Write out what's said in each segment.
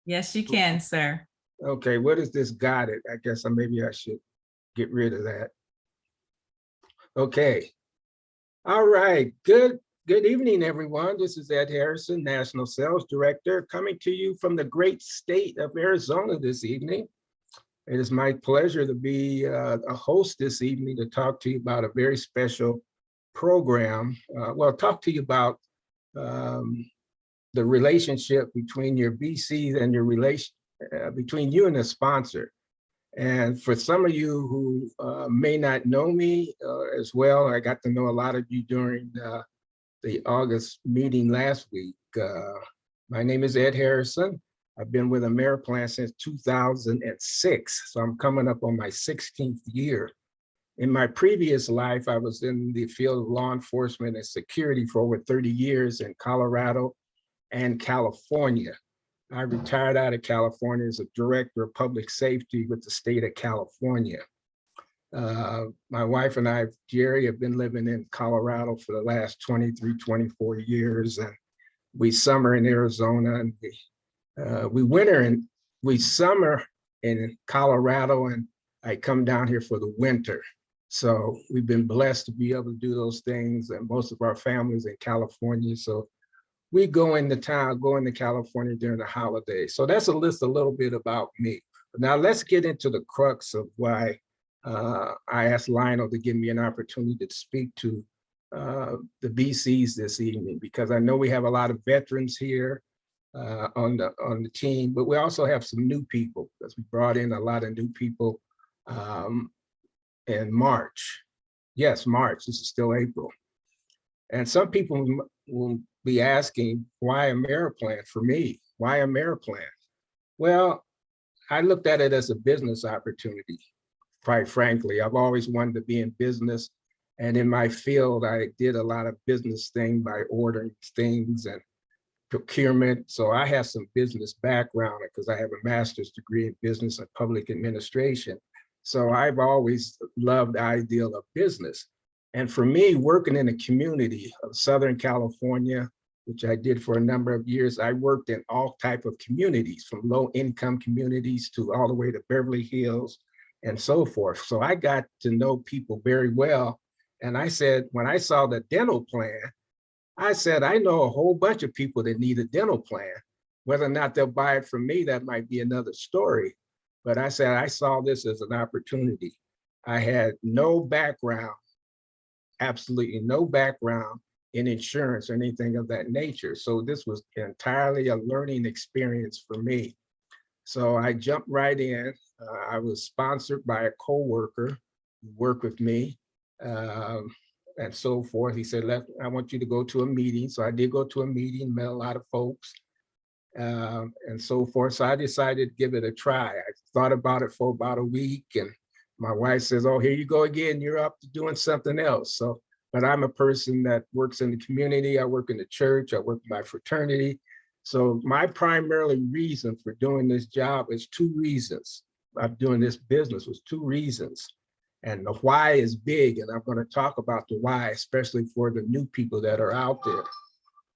Yes, you can, sir. Okay, what is this got it? I guess maybe I should get rid of that. Okay. All right. Good evening, everyone. This is Ed Harrison, National Sales Director, coming to you from the great state of Arizona this evening. It is my pleasure to be a host this evening to talk to you about a very special program. Talk to you about um, the relationship between your BCs and your relation between you and the sponsor. And for some of you who may not know me as well, I got to know a lot of you during the August meeting last week. My name is Ed Harrison. I've been with Ameriplan since 2006, so I'm coming up on my 16th year. In my previous life, I was in the field of law enforcement and security for over 30 years in Colorado and California. I retired out of California as a director of public safety with the state of California. My wife and I, Jerry, have been living in Colorado for the last 23, 24 years. And we summer in Arizona, and we summer in Colorado, and I come down here for the winter. So we've been blessed to be able to do those things, and most of our families in California. So we go into California during the holidays. So that's a little bit about me. Now let's get into the crux of why I asked Lionel to give me an opportunity to speak to the BCs this evening, because I know we have a lot of veterans here on the team, but we also have some new people, because we brought in a lot of new people in March. Yes, March, this is still April. And some people will be asking, why Ameriplan for me? Why Ameriplan? Well, I looked at it as a business opportunity, quite frankly. I've always wanted to be in business. And in my field, I did a lot of business things by ordering things and procurement. So I have some business background because I have a master's degree in business and public administration. So I've always loved the ideal of business. And for me, working in the community of Southern California, which I did for a number of years, I worked in all type of communities, from low income communities to all the way to Beverly Hills and so forth. So I got to know people very well. And I said, when I saw the dental plan, I said, I know a whole bunch of people that need a dental plan. Whether or not they'll buy it from me, that might be another story. But I said, I saw this as an opportunity. I had no background, absolutely no background in insurance or anything of that nature. So this was entirely a learning experience for me. So I jumped right in. I was sponsored by a coworker who worked with me and so forth. He said, I want you to go to a meeting. So I did go to a meeting, met a lot of folks and so forth. So I decided to give it a try. I thought about it for about a week, and my wife says, oh, here you go again. You're up to doing something else. So, but I'm a person that works in the community. I work in the church. I work in my fraternity. So my primary reason for doing this job is two reasons. I'm doing this business was two reasons. And the why is big, and I'm going to talk about the why, especially for the new people that are out there.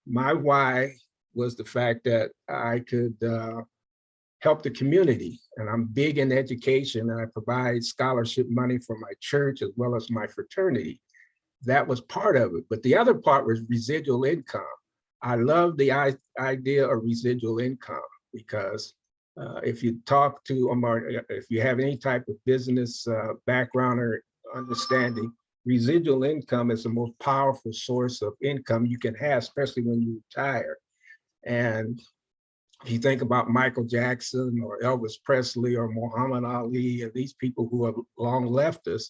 My why was the fact that I could help the community, and I'm big in education, and I provide scholarship money for my church as well as my fraternity. That was part of it, but the other part was residual income. I love the idea of residual income because if you talk to or if you have any type of business background or understanding, residual income is the most powerful source of income you can have, especially when you retire. And if you think about Michael Jackson or Elvis Presley or Muhammad Ali and these people who have long left us,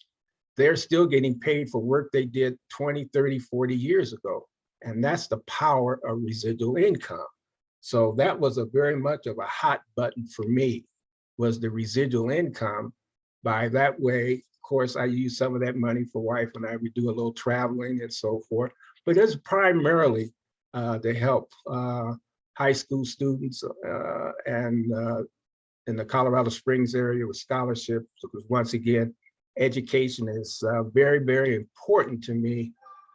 they're still getting paid for work they did 20, 30, 40 years ago. And that's the power of residual income. So that was a very much of a hot button for me, was the residual income. By that way, of course, I use some of that money for wife and I, we do a little traveling and so forth, but it's primarily to help high school students and in the Colorado Springs area with scholarships, because once again, education is very, very important to me.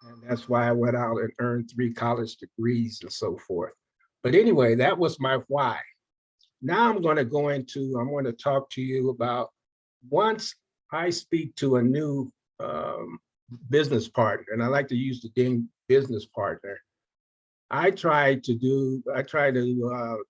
And that's why I went out and earned 3 college degrees and so forth. But anyway, that was my why. Now I'm going to talk to you about once I speak to a new business partner, and I like to use the ding business partner. I try to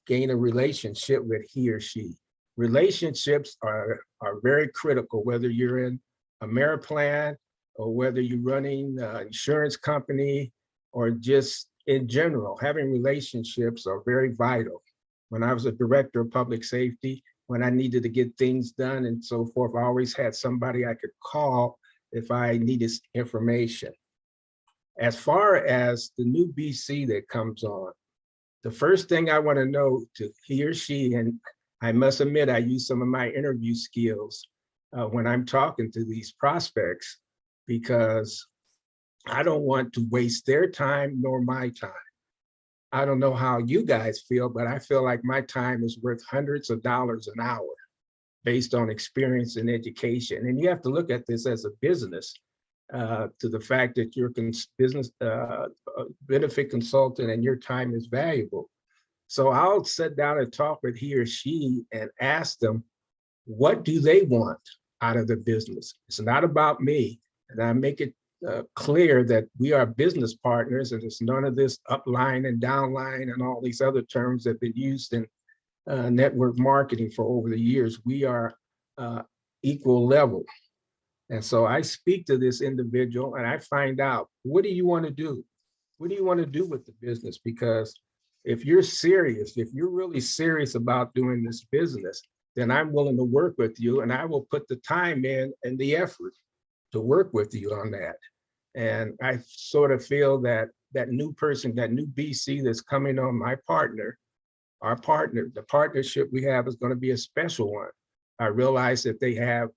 gain a relationship with he or she. Relationships are very critical, whether you're in Ameriplan or whether you're running an insurance company or just in general. Having relationships are very vital. When I was a director of public safety, when I needed to get things done and so forth, I always had somebody I could call if I needed information. As far as the new BC that comes on, the first thing I want to know to he or she, and I must admit, I use some of my interview skills when I'm talking to these prospects, because I don't want to waste their time nor my time. I don't know how you guys feel, but I feel like my time is worth hundreds of dollars an hour based on experience and education. And you have to look at this as a business, to the fact that you're business benefit consultant and your time is valuable. So I'll sit down and talk with he or she and ask them, what do they want out of the business? It's not about me. And I make it clear that we are business partners, and it's none of this upline and downline and all these other terms that have been used in network marketing for over the years. We are equal level. And so I speak to this individual and I find out, what do you want to do? What do you want to do with the business? Because if you're serious, if you're really serious about doing this business, then I'm willing to work with you, and I will put the time in and the effort to work with you on that. And I sort of feel that that new person, that new BC that's coming on, my partner, our partner, the partnership we have is going to be a special one. I realize that they have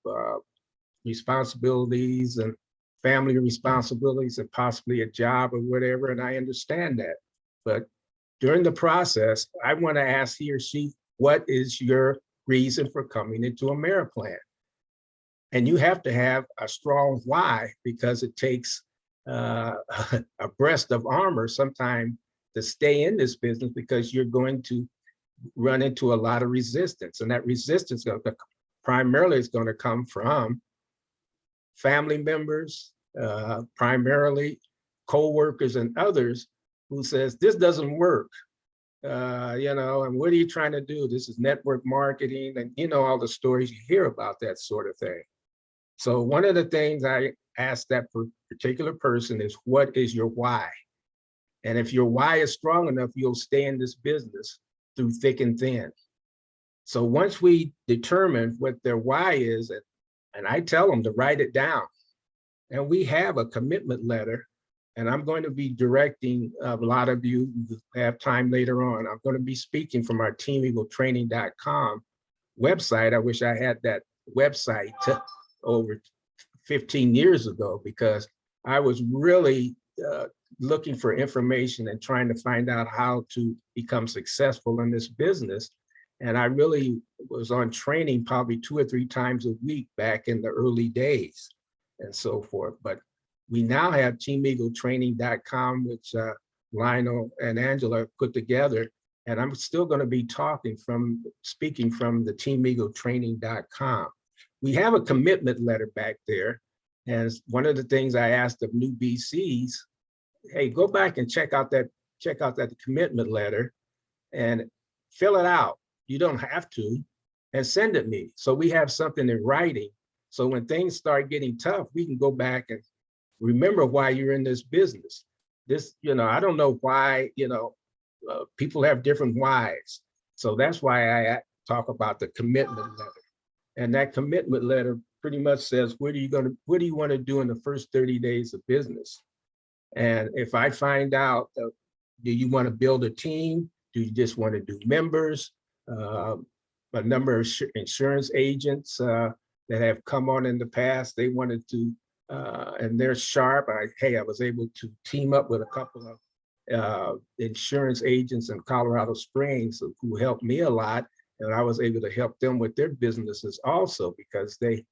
responsibilities and family responsibilities and possibly a job or whatever, and I understand that. But during the process, I want to ask he or she, what is your reason for coming into Ameriplan? And you have to have a strong why, because it takes a breast of armor sometimes to stay in this business, because you're going to run into a lot of resistance. And that resistance primarily is going to come from family members, primarily co-workers and others, who says, this doesn't work. And what are you trying to do? This is network marketing, and all the stories you hear about that sort of thing. So one of the things I ask that particular person is, what is your why? And if your why is strong enough, you'll stay in this business through thick and thin. So once we determine what their why is, and I tell them to write it down, and we have a commitment letter, and I'm going to be directing a lot of you who have time later on. I'm going to be speaking from our teameagletraining.com website. I wish I had that website over 15 years ago, because I was really looking for information and trying to find out how to become successful in this business. And I really was on training probably 2 or 3 times a week back in the early days and so forth. But we now have teameagletraining.com, which Lionel and Angela put together. And I'm still going to be speaking from the teameagletraining.com. We have a commitment letter back there. And one of the things I asked of new BCs, hey, go back and check out that commitment letter and fill it out. You don't have to, and send it me. So we have something in writing. So when things start getting tough, we can go back and remember why you're in this business. I don't know why, people have different whys. So that's why I talk about the commitment letter. And that commitment letter pretty much says, what do you want to do in the first 30 days of business? And if I find out, do you want to build a team? Do you just want to do members? A number of insurance agents that have come on in the past, they wanted to, and they're sharp. I was able to team up with a couple of insurance agents in Colorado Springs who helped me a lot. And I was able to help them with their businesses also, because they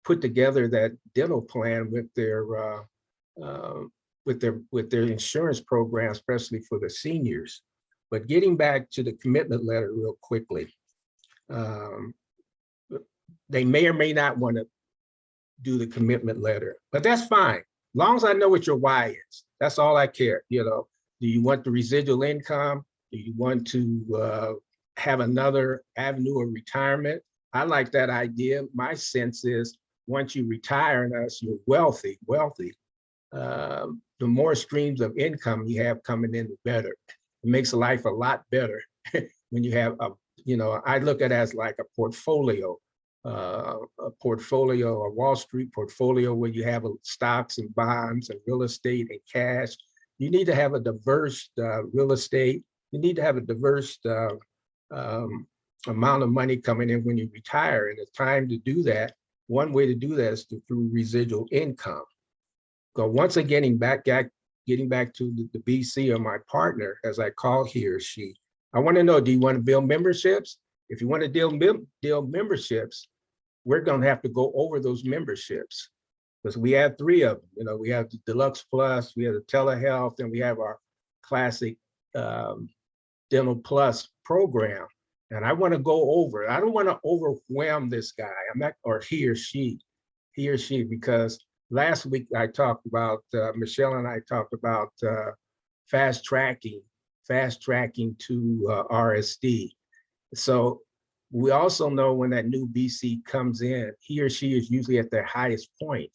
put together that dental plan with their insurance program, especially for the seniors. But getting back to the commitment letter real quickly, they may or may not want to do the commitment letter, but that's fine. As long as I know what your why is, that's all I care. You know, do you want the residual income? Do you want to have another avenue of retirement? I like that idea. My sense is once you retire in us, you're wealthy. The more streams of income you have coming in, the better. It makes life a lot better when you have a, you know, I look at it as like a portfolio, a Wall Street portfolio where you have stocks and bonds and real estate and cash. You need to have a diverse real estate. You need to have a diverse amount of money coming in when you retire. And it's time to do that. One way to do that is through residual income. So once again, getting back to the BC or my partner, as I call he or she, I want to know, do you want to build memberships? If you want to deal memberships, we're going to have to go over those memberships because we have 3 of them. You know, we have the Deluxe Plus, we have the Telehealth, and we have our classic Dental Plus program. And I want to go over. I don't want to overwhelm this guy. I'm not, or he or she, because last week I talked about, Michelle and I talked about fast tracking to RSD. So we also know when that new BC comes in, he or she is usually at their highest point.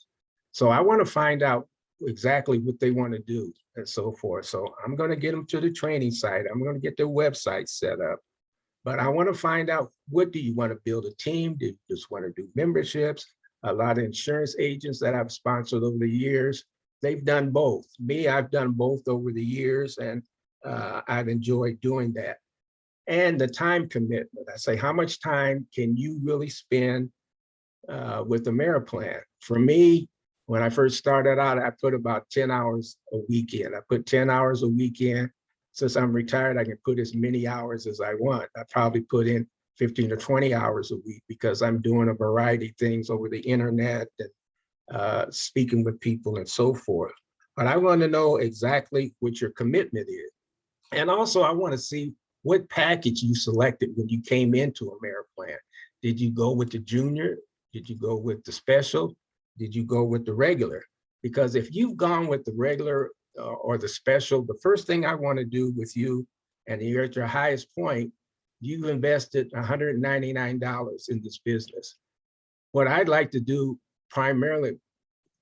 So I want to find out exactly what they want to do and so forth. So I'm going to get them to the training site. I'm going to get their website set up. But I want to find out, what do you want to build a team? Do you just want to do memberships? A lot of insurance agents that I've sponsored over the years, they've done both. Me, I've done both over the years, and I've enjoyed doing that. And the time commitment. I say, how much time can you really spend with the Ameriplan? For me, when I first started out, I put about 10 hours a week in. I put 10 hours a week in. Since I'm retired, I can put as many hours as I want. I probably put in 15 to 20 hours a week because I'm doing a variety of things over the internet and speaking with people and so forth. But I want to know exactly what your commitment is. And also I want to see what package you selected when you came into Ameriplan. Did you go with the junior? Did you go with the special? Did you go with the regular? Because if you've gone with the regular or the special, the first thing I want to do with you, and you're at your highest point, you've invested $199 in this business. What I'd like to do primarily,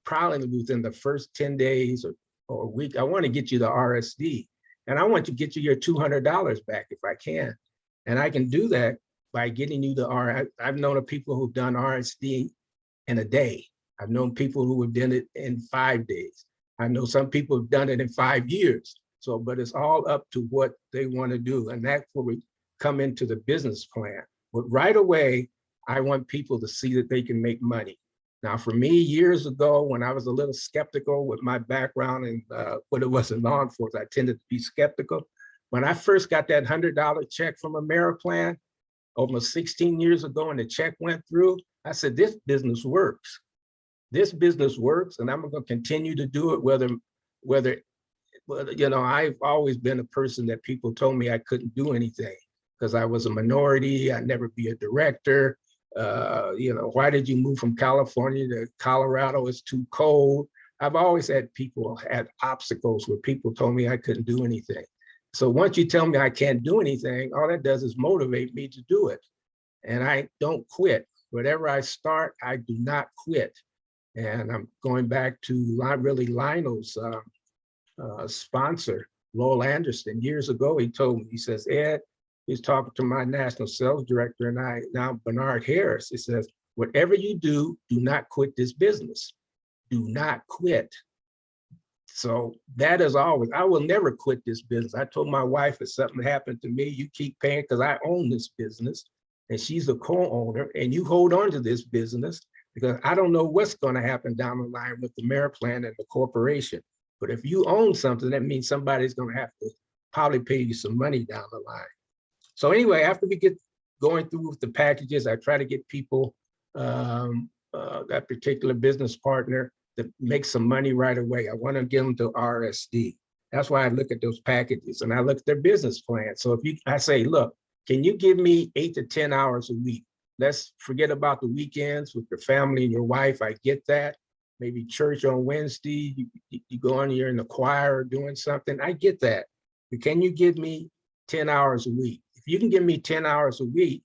probably within the first 10 days or a week, I want to get you the RSD, and I want to get you your $200 back if I can. And I can do that by getting you the I've known of people who've done RSD in a day. I've known people who have done it in 5 days. I know some people have done it in 5 years. So, but it's all up to what they want to do. And that's where we come into the business plan. But right away, I want people to see that they can make money. Now, for me, years ago, when I was a little skeptical with my background and what it was in law enforcement, I tended to be skeptical. When I first got that $100 check from Ameriplan almost 16 years ago, and the check went through, I said, this business works. This business works, and I'm going to continue to do it, whether, you know, I've always been a person that people told me I couldn't do anything because I was a minority. I'd never be a director. You know, why did you move from California to Colorado? It's too cold. I've always had obstacles where people told me I couldn't do anything. So once you tell me I can't do anything, all that does is motivate me to do it. And I don't quit. Whatever I start, I do not quit. And I'm going back to Lionel's sponsor, Lowell Anderson. Years ago, he told me, he says, Ed, he's talking to my national sales director and I, now Bernard Harris, he says, whatever you do not quit this business. Do not quit. So that is always, I will never quit this business. I told my wife, if something happened to me, you keep paying because I own this business and she's a co-owner, and you hold on to this business because I don't know what's going to happen down the line with the Ameriplan and the corporation. But if you own something, that means somebody's going to have to probably pay you some money down the line. So anyway, after we get going through with the packages, I try to get people, that particular business partner, to make some money right away. I want to get them to RSD. That's why I look at those packages and I look at their business plan. So I say, look, can you give me 8 to 10 hours a week? Let's forget about the weekends with your family and your wife. I get that. Maybe church on Wednesday, you go on, you're in the choir doing something. I get that. But can you give me 10 hours a week? If you can give me 10 hours a week,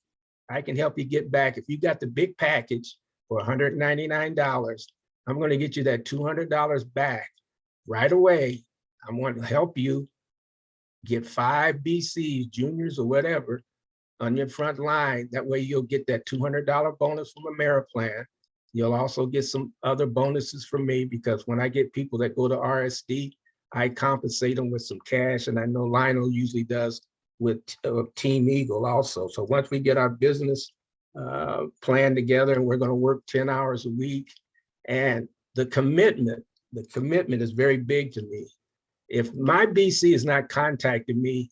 I can help you get back. If you got the big package for $199, I'm going to get you that $200 back right away. I'm going to help you get 5 BCs, juniors or whatever, on your front line. That way you'll get that $200 bonus from Ameriplan. You'll also get some other bonuses from me, because when I get people that go to RSD, I compensate them with some cash, and I know Lionel usually does with Team Eagle also. So once we get our business plan together, and we're going to work 10 hours a week, and the commitment is very big to me. If my BC is not contacting me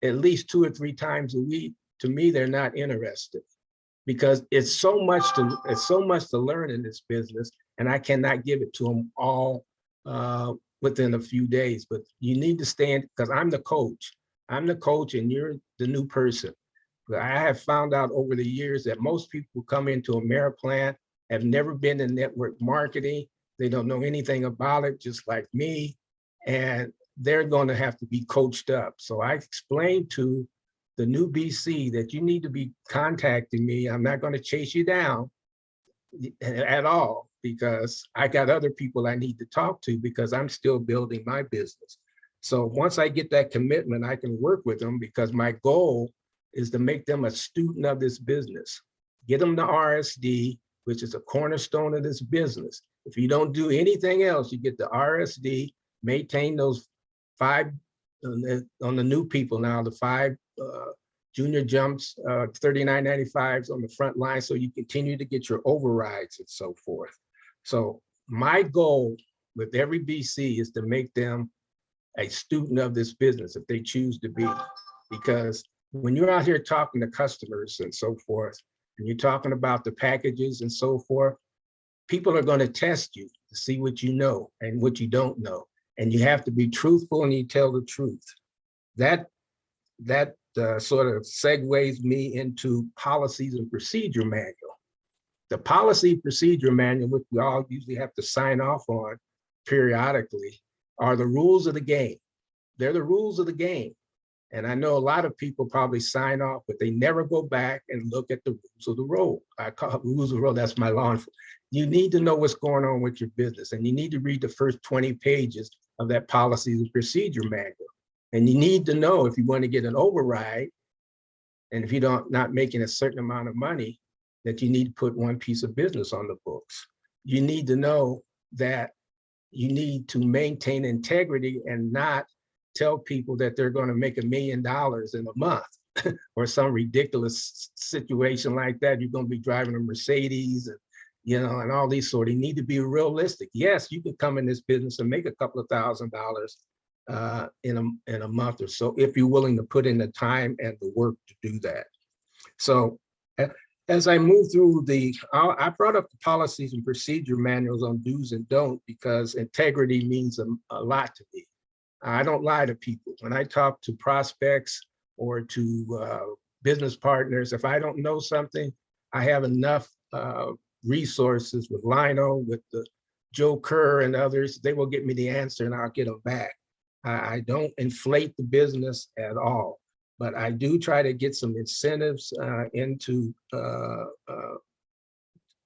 at least 2 or 3 times a week, to me, they're not interested, because it's so much to learn in this business, and I cannot give it to them all within a few days. But you need to stand, because I'm the coach. I'm the coach and you're the new person. But I have found out over the years that most people who come into Ameriplan have never been in network marketing. They don't know anything about it, just like me, and they're going to have to be coached up. So I explained to the new BC that you need to be contacting me. I'm not going to chase you down at all, because I got other people I need to talk to, because I'm still building my business. So once I get that commitment, I can work with them, because my goal is to make them a student of this business. Get them to RSD, which is a cornerstone of this business. If you don't do anything else, you get the RSD, maintain those 5 on the new people now, the 5 junior jumps, $39.95s on the front line, so you continue to get your overrides and so forth. So my goal with every BC is to make them a student of this business if they choose to be. Because when you're out here talking to customers and so forth, and you're talking about the packages and so forth, people are going to test you to see what you know and what you don't know. And you have to be truthful, and you tell the truth. That sort of segues me into policies and procedure manual. The policy procedure manual, which we all usually have to sign off on periodically, are the rules of the game. They're the rules of the game. And I know a lot of people probably sign off, but they never go back and look at the rules of the road. I call it rules of the road, that's my law enforcement. You need to know what's going on with your business, and you need to read the first 20 pages of that policies and procedure manual. And you need to know if you want to get an override, and if you're not making a certain amount of money, that you need to put one piece of business on the books. You need to know that you need to maintain integrity and not tell people that they're going to make $1 million in a month or some ridiculous situation like that. You're going to be driving a Mercedes and, and all these sort. You need to be realistic. Yes, you can come in this business and make a couple of $1,000s in a month or so, if you're willing to put in the time and the work to do that. So as I move through I brought up the policies and procedure manuals on do's and don'ts, because integrity means a lot to me. I don't lie to people. When I talk to prospects or to business partners, if I don't know something, I have enough resources with Lionel, with the Joe Kerr and others. They will get me the answer and I'll get them back. I don't inflate the business at all, but I do try to get some incentives into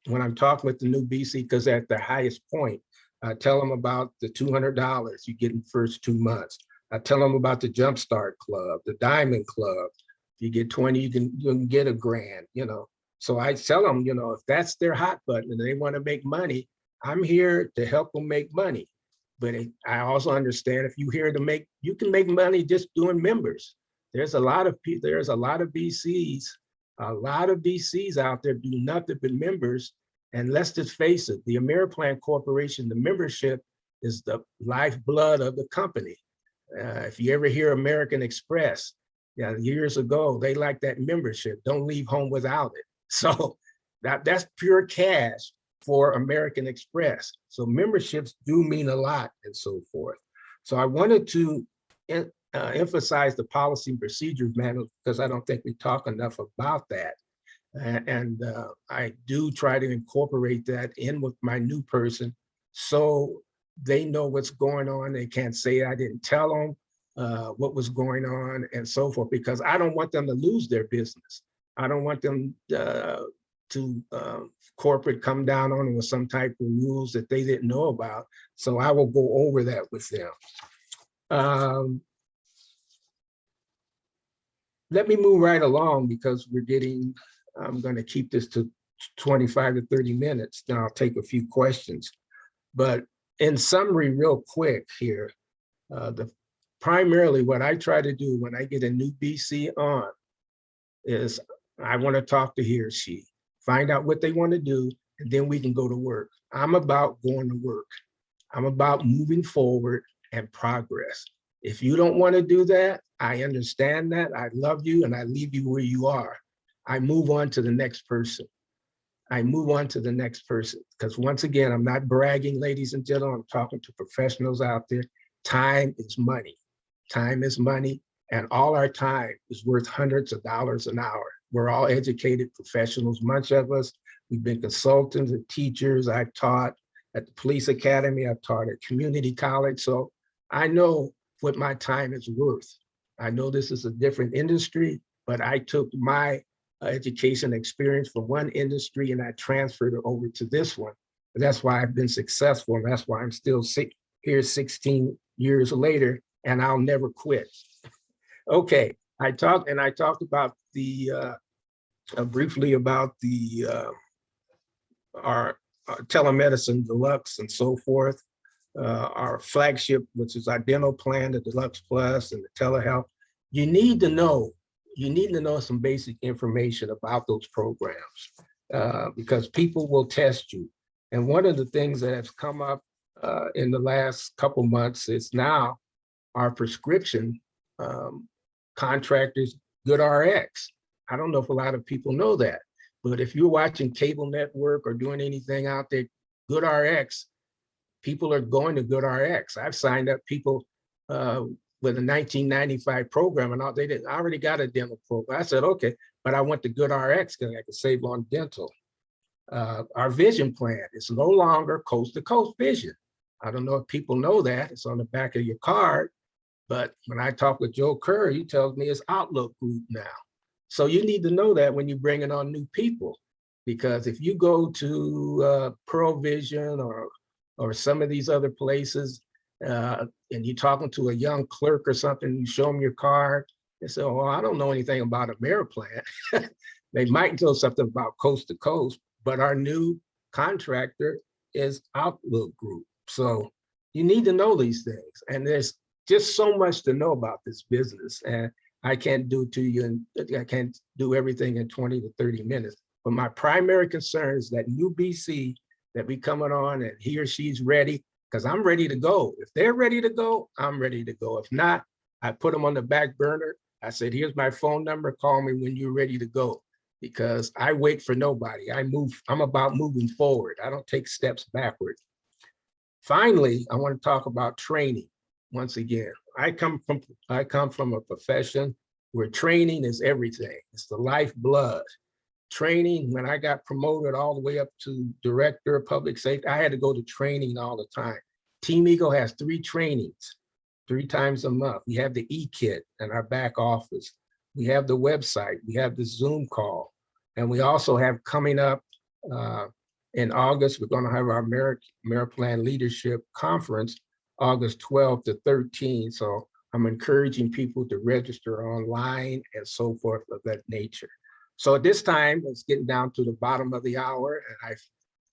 when I'm talking with the new BC, because at the highest point, I tell them about the $200 you get in the first 2 months. I tell them about the Jumpstart Club, the Diamond Club. If you get 20, you can get $1,000, So I tell them, if that's their hot button and they want to make money, I'm here to help them make money. But I also understand if you're here you can make money just doing members. There's a lot of BCs, out there do nothing but members. And let's just face it, the Ameriplan Corporation, the membership is the lifeblood of the company. If you ever hear American Express, years ago, they like that membership. Don't leave home without it. So that's pure cash for American Express. So memberships do mean a lot and so forth. So I wanted to emphasize the policy and procedures manual because I don't think we talk enough about that. And I do try to incorporate that in with my new person so they know what's going on. They can't say I didn't tell them what was going on and so forth, because I don't want them to lose their business. I don't want them to corporate come down on them with some type of rules that they didn't know about. So I will go over that with them. Let me move right along because I'm going to keep this to 25 to 30 minutes. Then I'll take a few questions. But in summary, real quick here, primarily what I try to do when I get a new BC on is I want to talk to he or she, find out what they want to do, and then we can go to work. I'm about going to work. I'm about moving forward and progress. If you don't want to do that, I understand that. I love you and I leave you where you are. I move on to the next person. I move on to the next person because once again, I'm not bragging, ladies and gentlemen. I'm talking to professionals out there. Time is money. Time is money, and all our time is worth hundreds of dollars an hour. We're all educated professionals. Much of us, we've been consultants and teachers. I've taught at the police academy. I've taught at community college. So I know what my time is worth. I know this is a different industry, but I took my education experience from one industry and I transferred it over to this one. And that's why I've been successful. And that's why I'm still here 16 years later, and I'll never quit. Okay, I talked about the briefly about the our telemedicine deluxe and so forth. Our flagship, which is our dental plan, the Deluxe Plus and the telehealth. You need to know some basic information about those programs because people will test you. And one of the things that has come up in the last couple months is now our prescription contractors, GoodRx. I don't know if a lot of people know that, but if you're watching cable network or doing anything out there, GoodRx, people are going to GoodRx. I've signed up people with a 1995 program and I already got a dental program. I said, okay, but I went to GoodRx because I could save on dental. Our vision plan is no longer coast to coast vision. I don't know if people know that. It's on the back of your card. But when I talk with Joe Kerr, he tells me it's Outlook Group now. So you need to know that when you're bringing on new people, because if you go to Pearl Vision or some of these other places, and you're talking to a young clerk or something, you show them your card, they say, oh, I don't know anything about Ameriplan. They might know something about coast to coast, but our new contractor is Outlook Group. So you need to know these things. And there's just so much to know about this business. And I can't do to you, and I can't do everything in 20 to 30 minutes. But my primary concern is that new BC that be coming on and he or she's ready, because I'm ready to go. If they're ready to go, I'm ready to go. If not, I put them on the back burner. I said, here's my phone number. Call me when you're ready to go, because I wait for nobody. I'm about moving forward. I don't take steps backward. Finally, I want to talk about training. Once again, I come from a profession where training is everything. It's the lifeblood. Training, when I got promoted all the way up to director of public safety, I had to go to training all the time. Team Eagle has 3 trainings, 3 times a month. We have the e-kit in our back office. We have the website. We have the Zoom call. And we also have coming up in August, we're going to have our Ameriplan Leadership Conference, August 12th to 13th. So I'm encouraging people to register online and so forth of that nature. So at this time, it's getting down to the bottom of the hour, and I've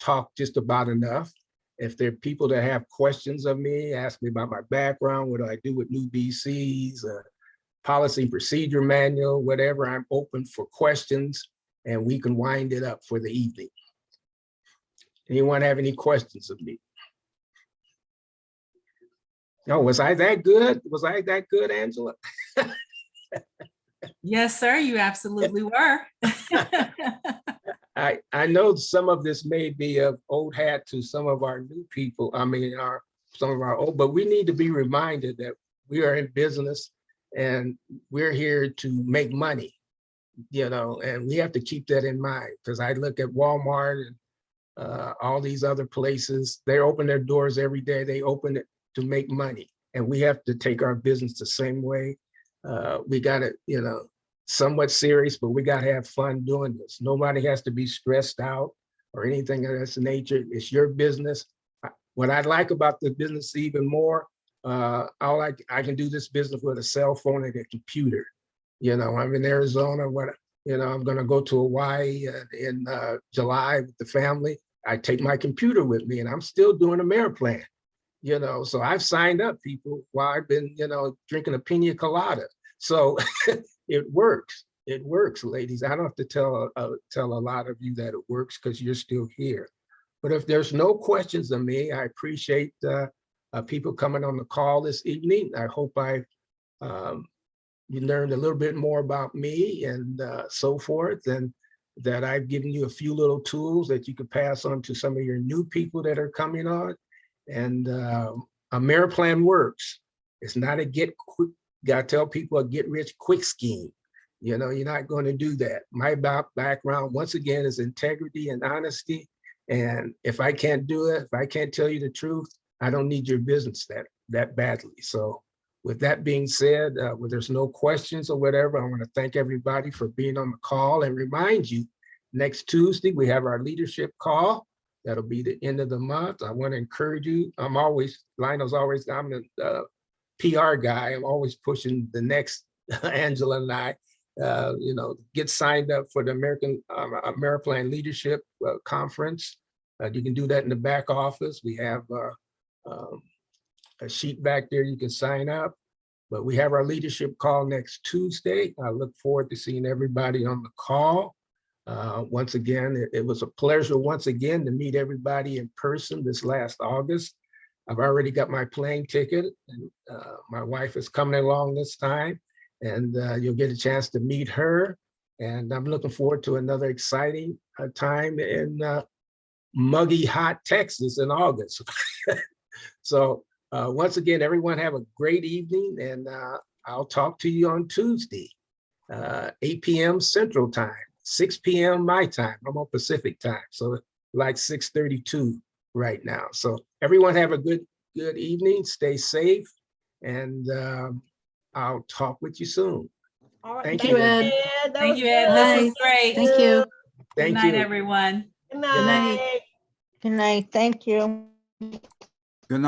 talked just about enough. If there are people that have questions of me, ask me about my background, what do I do with new BCs, policy and procedure manual, whatever, I'm open for questions, and we can wind it up for the evening. Anyone have any questions of me? No, was I that good? Was I that good, Angela? Yes, sir, you absolutely were. I know some of this may be of old hat to some of our new people, I mean, our some of our old, but we need to be reminded that we are in business and we're here to make money, and we have to keep that in mind, because I look at Walmart and all these other places, they open their doors every day. They open it to make money. And we have to take our business the same way. We got to, somewhat serious, but we got to have fun doing this. Nobody has to be stressed out or anything of that nature. It's your business. What I like about the business even more, I can do this business with a cell phone and a computer. I'm in Arizona. I'm going to go to Hawaii in July with the family. I take my computer with me, and I'm still doing a MayorPlan. So I've signed up people while I've been, drinking a pina colada. So it works. It works, ladies. I don't have to tell a lot of you that it works, because you're still here. But if there's no questions of me, I appreciate people coming on the call this evening. I hope you learned a little bit more about me and so forth, and that I've given you a few little tools that you could pass on to some of your new people that are coming on. And a MayorPlan works. It's not a gotta tell people a get rich quick scheme. You're not going to do that. My background, once again, is integrity and honesty. And if I can't do it, if I can't tell you the truth, I don't need your business that badly. So with that being said, when there's no questions or whatever, I want to thank everybody for being on the call and remind you, next Tuesday, we have our leadership call. That'll be the end of the month. I want to encourage you. Lionel's always, I'm the PR guy. I'm always pushing the next Angela and I, get signed up for the MayorPlan Leadership Conference. You can do that in the back office. We have a sheet back there you can sign up, but we have our leadership call next Tuesday. I look forward to seeing everybody on the call. Once again, it was a pleasure once again to meet everybody in person this last August. I've already got my plane ticket, and my wife is coming along this time, and you'll get a chance to meet her. And I'm looking forward to another exciting time in muggy, hot Texas in August. So once again, everyone have a great evening, and I'll talk to you on Tuesday, 8 p.m. Central Time, 6 p.m. my time. I'm on Pacific time, so like 6:32 right now. So everyone have a good evening. Stay safe, and I'll talk with you soon. All right. Thank Thank you, you, Ed. Ed. That Thank was you, Ed. good. This was great. Thank you. Good Thank night, you. everyone. Good night. night. Good night. Thank you.